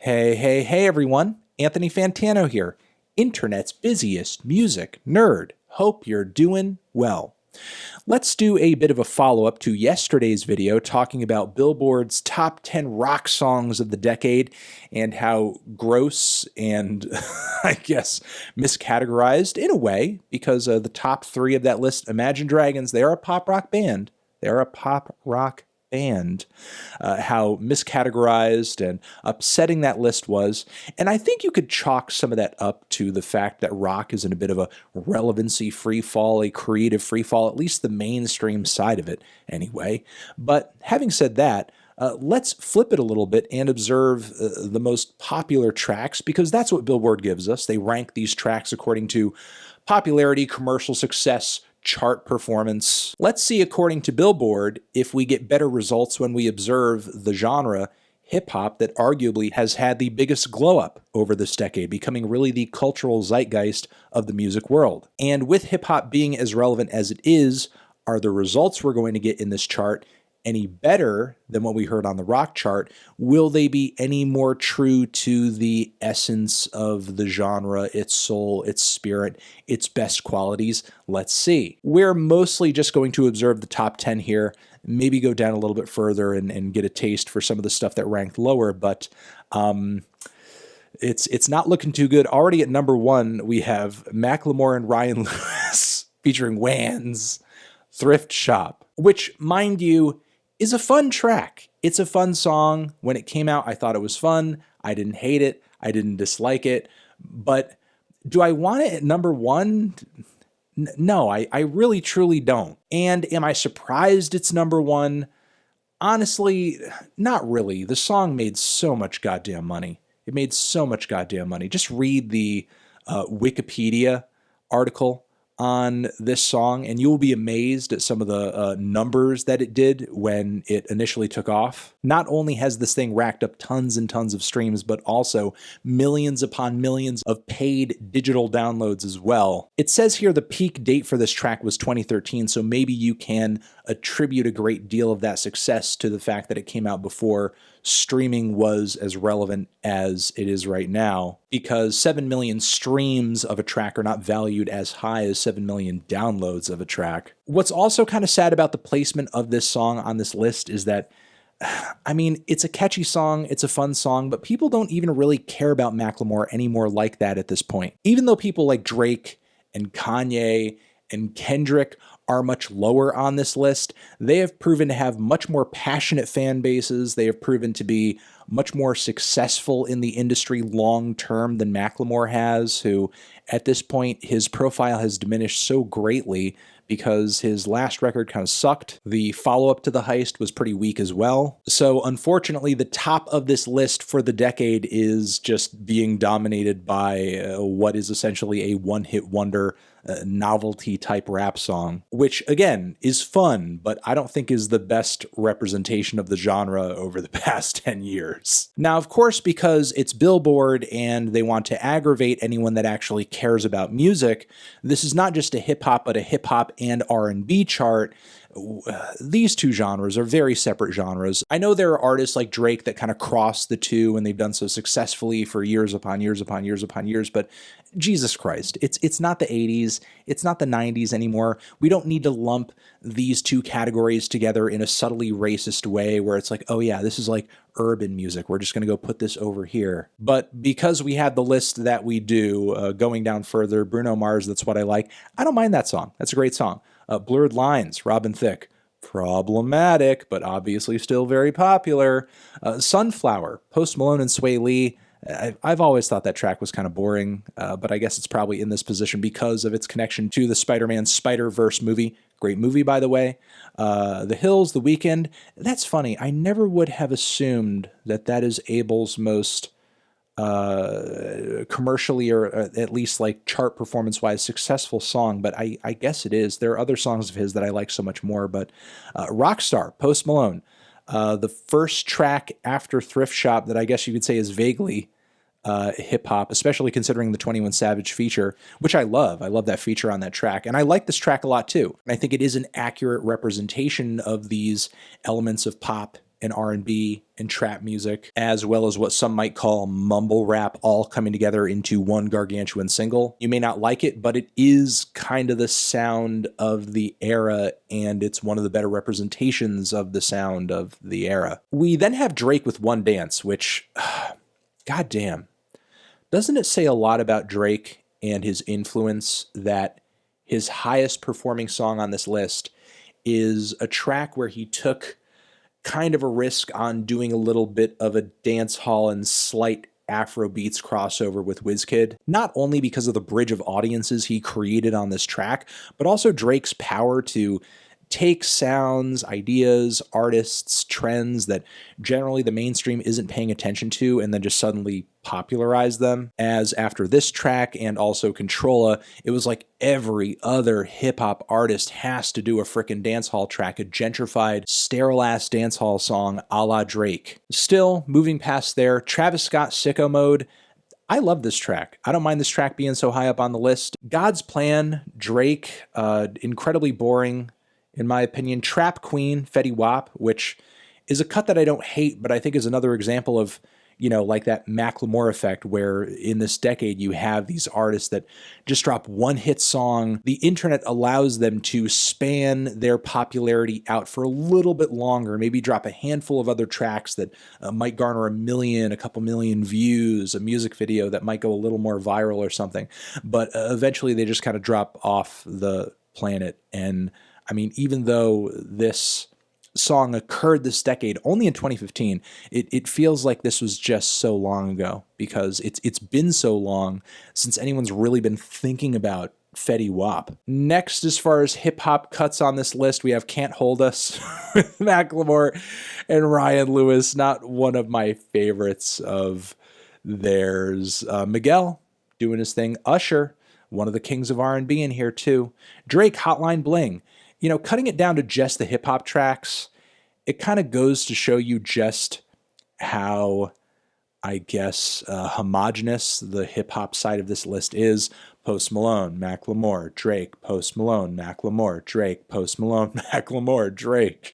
Hey everyone, Anthony Fantano here, internet's busiest music nerd. Hope you're doing well. Let's do a bit of a follow-up to yesterday's video talking about Billboard's top 10 rock songs of the decade and how gross and, I guess, miscategorized in a way, because the top three of that list, Imagine Dragons, they are a pop rock band. They're a pop rock band. How miscategorized and upsetting that list was. And I think you could chalk some of that up to the fact that rock is in a bit of a relevancy free fall, a creative free fall, at least the mainstream side of it anyway. But having said that, let's flip it a little bit and observe the most popular tracks, because that's what Billboard gives us. They rank these tracks according to popularity, commercial success, chart performance. Let's see, according to Billboard, if we get better results when we observe the genre hip-hop that arguably has had the biggest glow-up over this decade, becoming really the cultural zeitgeist of the music world. And with hip-hop being as relevant as it is, are the results we're going to get in this chart any better than what we heard on the rock chart? Will they be any more true to the essence of the genre, its soul, its spirit, its best qualities? Let's see. We're mostly just going to observe the top 10 here, maybe go down a little bit further and get a taste for some of the stuff that ranked lower, but it's not looking too good. Already at number one, we have Macklemore and Ryan Lewis featuring Wan's Thrift Shop, which, mind you, is a fun track. It's a fun song. When it came out, I thought it was fun. I didn't hate it. I didn't dislike it. But do I want it at number one? No, I really, truly don't. And am I surprised it's number one? Honestly, not really. The song made so much goddamn money. It made so much goddamn money. Just read the Wikipedia article on this song, and you'll be amazed at some of the numbers that it did when it initially took off. Not only has this thing racked up tons and tons of streams, but also millions upon millions of paid digital downloads as well. It says here the peak date for this track was 2013, so maybe you can attribute a great deal of that success to the fact that it came out before streaming was as relevant as it is right now, because 7 million streams of a track are not valued as high as 7 million downloads of a track. What's also kind of sad about the placement of this song on this list is that, I mean, it's a catchy song, it's a fun song, but people don't even really care about Macklemore anymore like that at this point. Even though people like Drake and Kanye and Kendrick are much lower on this list, they have proven to have much more passionate fan bases. They have proven to be much more successful in the industry long term than Macklemore has, who at this point his profile has diminished so greatly because his last record kind of sucked. The follow-up to The Heist was pretty weak as well. So unfortunately, the top of this list for the decade is just being dominated by what is essentially a one-hit wonder novelty type rap song, which again is fun, but I don't think is the best representation of the genre over the past 10 years. Now, of course, because it's Billboard and they want to aggravate anyone that actually cares about music, this is not just a hip-hop, but a hip-hop and R&B chart. These two genres are very separate genres. I know there are artists like Drake that kind of cross the two, and they've done so successfully for years upon years upon years upon years, but Jesus Christ, it's not the 80s, it's not the 90s anymore. We don't need to lump these two categories together in a subtly racist way where it's like, oh yeah, this is like urban music, we're just going to go put this over here. But because we had the list that we do, going down further, Bruno Mars, That's What I Like, I don't mind that song. That's a great song. Blurred Lines, Robin Thicke, problematic, but obviously still very popular. Sunflower, Post Malone and Sway Lee. I've always thought that track was kind of boring, but I guess it's probably in this position because of its connection to the Spider-Man Spider-Verse movie. Great movie, by the way. The Hills, The Weeknd. That's funny. I never would have assumed that that is Abel's most commercially or at least like chart performance-wise successful song, but I guess it is. There are other songs of his that I like so much more, but Rockstar, Post Malone. The first track after Thrift Shop that I guess you could say is vaguely hip-hop, especially considering the 21 Savage feature, which I love. I love that feature on that track, and I like this track a lot too. And I think it is an accurate representation of these elements of pop and R&B and trap music, as well as what some might call mumble rap, all coming together into one gargantuan single. You may not like it, but it is kind of the sound of the era, and it's one of the better representations of the sound of the era. We then have Drake with One Dance, which, goddamn, doesn't it say a lot about Drake and his influence that his highest performing song on this list is a track where he took kind of a risk on doing a little bit of a dance hall and slight Afro beats crossover with WizKid, not only because of the bridge of audiences he created on this track, but also Drake's power to take sounds, ideas, artists, trends that generally the mainstream isn't paying attention to and then just suddenly popularize them. As after this track and also Controlla, it was like every other hip-hop artist has to do a frickin' dancehall track, a gentrified, sterile-ass dancehall song a la Drake. Still, moving past there, Travis Scott, Sicko Mode. I love this track. I don't mind this track being so high up on the list. God's Plan, Drake, incredibly boring, in my opinion. Trap Queen, Fetty Wap, which is a cut that I don't hate, but I think is another example of, you know, like that Macklemore effect, where in this decade you have these artists that just drop one hit song. The internet allows them to span their popularity out for a little bit longer, maybe drop a handful of other tracks that might garner a couple million views, a music video that might go a little more viral or something. But eventually they just kind of drop off the planet. And I mean, even though this song occurred this decade, only in 2015, it feels like this was just so long ago, because it's been so long since anyone's really been thinking about Fetty Wap. Next, as far as hip-hop cuts on this list, we have Can't Hold Us with Macklemore and Ryan Lewis, not one of my favorites of theirs. Miguel doing his thing. Usher, one of the kings of R&B in here too. Drake, Hotline Bling. You know, cutting it down to just the hip-hop tracks, it kind of goes to show you just how, I guess, homogenous the hip-hop side of this list is. Post Malone, Macklemore, Drake. Post Malone, Macklemore, Drake. Post Malone, Macklemore, Drake.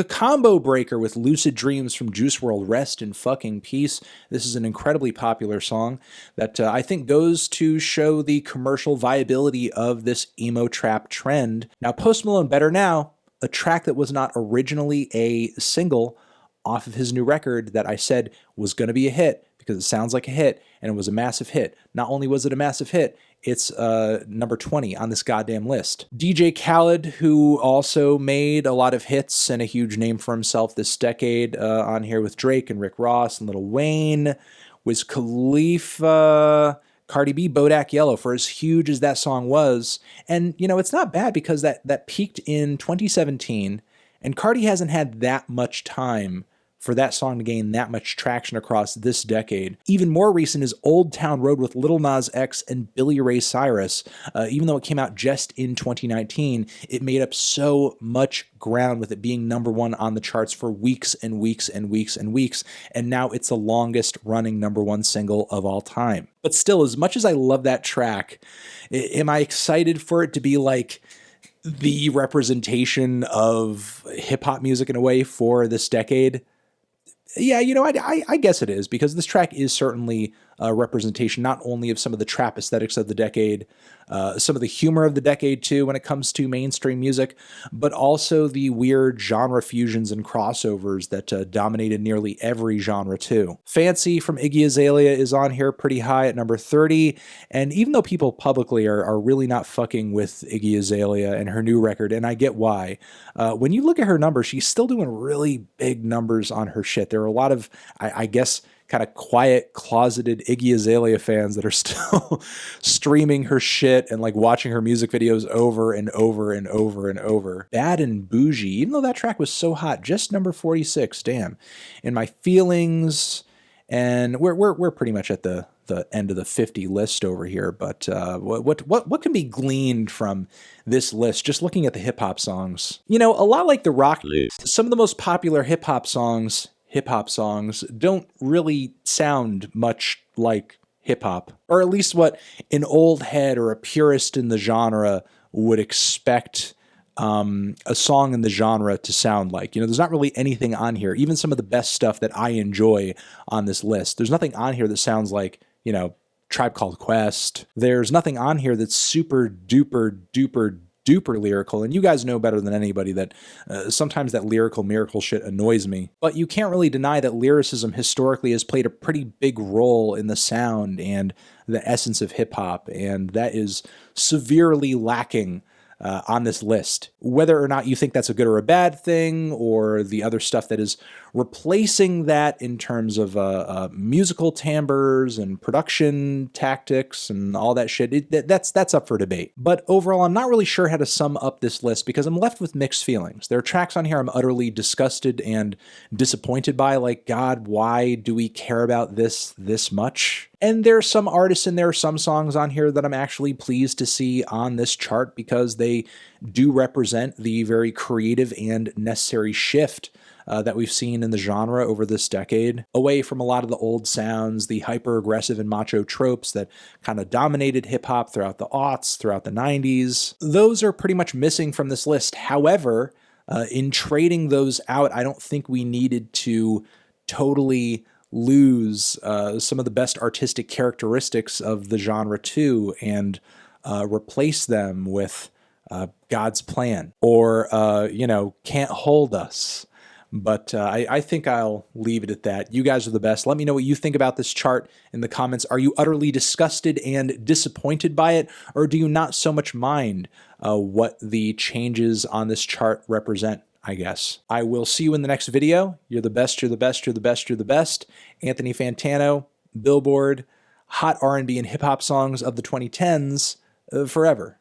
Combo Breaker with Lucid Dreams from Juice WRLD. Rest in fucking peace. This is an incredibly popular song that I think goes to show the commercial viability of this emo trap trend. Now, Post Malone, Better Now, a track that was not originally a single off of his new record that I said was going to be a hit because it sounds like a hit, and it was a massive hit. Not only was it a massive hit, it's number 20 on this goddamn list. DJ Khaled, who also made a lot of hits and a huge name for himself this decade, on here with Drake and Rick Ross and Lil Wayne, Wiz Khalifa, Cardi B, Bodak Yellow, for as huge as that song was. And, you know, it's not bad because that peaked in 2017, and Cardi hasn't had that much time for that song to gain that much traction across this decade. Even more recent is Old Town Road with Lil Nas X and Billy Ray Cyrus. Even though it came out just in 2019, it made up so much ground with it being number one on the charts for weeks and weeks and weeks and weeks, and now it's the longest running number one single of all time. But still, as much as I love that track, am I excited for it to be like the representation of hip-hop music in a way for this decade? Yeah, you know, I guess it is, because this track is certainly a representation not only of some of the trap aesthetics of the decade, some of the humor of the decade too when it comes to mainstream music, but also the weird genre fusions and crossovers that dominated nearly every genre too. Fancy from Iggy Azalea is on here pretty high at number 30, and even though people publicly are really not fucking with Iggy Azalea and her new record, and I get why, when you look at her numbers, she's still doing really big numbers on her shit. There are a lot of, I guess, kind of quiet, closeted Iggy Azalea fans that are still streaming her shit and like watching her music videos over and over and over and over. Bad and Bougie, even though that track was so hot, just number 46, damn. In My Feelings, and we're pretty much at the end of the 50 list over here, but what can be gleaned from this list just looking at the hip-hop songs? You know, a lot like the rock list, some of the most popular hip-hop songs don't really sound much like hip-hop, or at least what an old head or a purist in the genre would expect a song in the genre to sound like. You know, there's not really anything on here, even some of the best stuff that I enjoy on this list. There's nothing on here that sounds like, you know, Tribe Called Quest. There's nothing on here that's super duper duper duper lyrical, and you guys know better than anybody that sometimes that lyrical miracle shit annoys me. But you can't really deny that lyricism historically has played a pretty big role in the sound and the essence of hip-hop, and that is severely lacking on this list. Whether or not you think that's a good or a bad thing, or the other stuff that is replacing that in terms of musical timbres and production tactics and all that shit, that's up for debate. But overall, I'm not really sure how to sum up this list because I'm left with mixed feelings. There are tracks on here I'm utterly disgusted and disappointed by, like, God, why do we care about this much? And there are some artists and there are some songs on here that I'm actually pleased to see on this chart because they do represent the very creative and necessary shift that we've seen in the genre over this decade, away from a lot of the old sounds, the hyper-aggressive and macho tropes that kind of dominated hip-hop throughout the aughts, throughout the 90s. Those are pretty much missing from this list. However, in trading those out, I don't think we needed to totally lose some of the best artistic characteristics of the genre too, and replace them with God's Plan or, you know, Can't Hold Us. But I think I'll leave it at that. You guys are the best. Let me know what you think about this chart in the comments. Are you utterly disgusted and disappointed by it, or do you not so much mind what the changes on this chart represent? I guess. I will see you in the next video. You're the best, you're the best, you're the best, you're the best. Anthony Fantano, Billboard, hot R&B and hip-hop songs of the 2010s, forever.